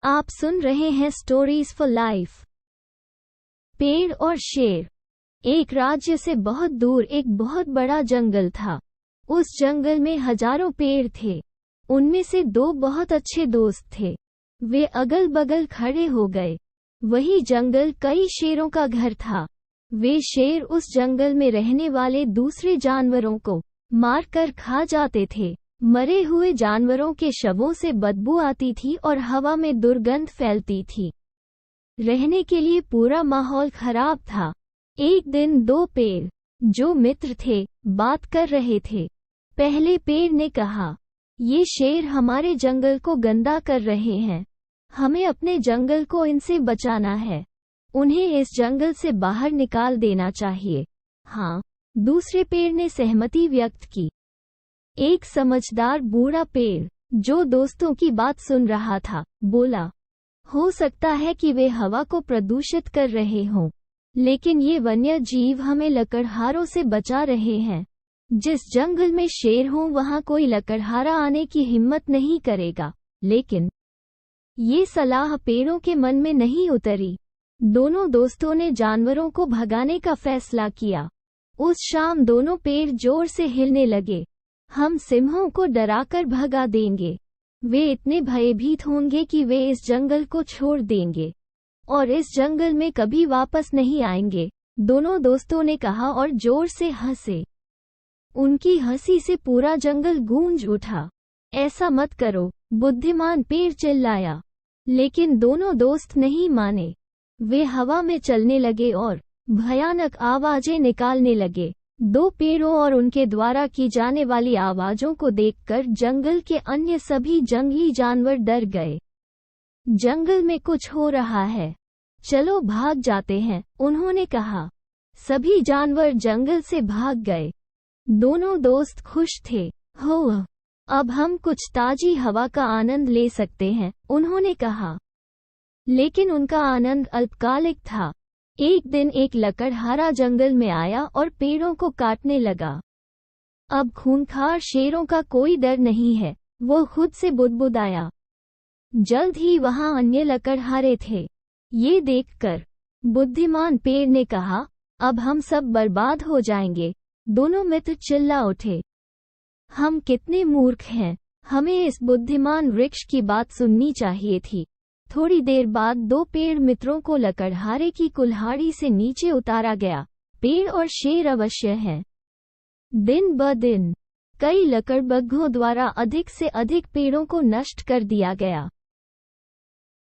आप सुन रहे हैं स्टोरीज फॉर लाइफ। पेड़ और शेर। एक राज्य से बहुत दूर एक बहुत बड़ा जंगल था। उस जंगल में हजारों पेड़ थे। उनमें से दो बहुत अच्छे दोस्त थे। वे अगल बगल खड़े हो गए। वही जंगल कई शेरों का घर था। वे शेर उस जंगल में रहने वाले दूसरे जानवरों को मारकर खा जाते थे। मरे हुए जानवरों के शवों से बदबू आती थी और हवा में दुर्गंध फैलती थी। रहने के लिए पूरा माहौल खराब था। एक दिन दो पेड़, जो मित्र थे, बात कर रहे थे। पहले पेड़ ने कहा, ये शेर हमारे जंगल को गंदा कर रहे हैं। हमें अपने जंगल को इनसे बचाना है। उन्हें इस जंगल से बाहर निकाल देना चाहिए। हाँ, दूसरे पेड़ ने सहमति व्यक्त की। एक समझदार बूढ़ा पेड़, जो दोस्तों की बात सुन रहा था, बोला, हो सकता है कि वे हवा को प्रदूषित कर रहे हों, लेकिन ये वन्य जीव हमें लकड़हारों से बचा रहे हैं। जिस जंगल में शेर हों वहां कोई लकड़हारा आने की हिम्मत नहीं करेगा। लेकिन ये सलाह पेड़ों के मन में नहीं उतरी। दोनों दोस्तों ने जानवरों को भगाने का फैसला किया। उस शाम दोनों पेड़ जोर से हिलने लगे। हम सिंहों को डराकर भगा देंगे। वे इतने भयभीत होंगे कि वे इस जंगल को छोड़ देंगे और इस जंगल में कभी वापस नहीं आएंगे। दोनों दोस्तों ने कहा और जोर से हंसे। उनकी हंसी से पूरा जंगल गूंज उठा। ऐसा मत करो, बुद्धिमान पेड़ चिल्लाया। लेकिन दोनों दोस्त नहीं माने। वे हवा में चलने लगे और भयानक आवाजें निकालने लगे। दो पेड़ों और उनके द्वारा की जाने वाली आवाजों को देखकर जंगल के अन्य सभी जंगली जानवर डर गए। जंगल में कुछ हो रहा है, चलो भाग जाते हैं, उन्होंने कहा। सभी जानवर जंगल से भाग गए। दोनों दोस्त खुश थे। हो, अब हम कुछ ताजी हवा का आनंद ले सकते हैं, उन्होंने कहा। लेकिन उनका आनंद अल्पकालिक था। एक दिन एक लकड़हारा जंगल में आया और पेड़ों को काटने लगा। अब खूंखार शेरों का कोई डर नहीं है, वो खुद से बुदबुदाया। जल्द ही वहां अन्य लकड़हारे थे। ये देखकर बुद्धिमान पेड़ ने कहा, अब हम सब बर्बाद हो जाएंगे। दोनों मित्र चिल्ला उठे, हम कितने मूर्ख हैं, हमें इस बुद्धिमान वृक्ष की बात सुननी चाहिए थी। थोड़ी देर बाद दो पेड़ मित्रों को लकड़हारे की कुल्हाड़ी से नीचे उतारा गया। पेड़ और शेर अवश्य हैं। दिन ब दिन कई लकड़बग्घों द्वारा अधिक से अधिक पेड़ों को नष्ट कर दिया गया।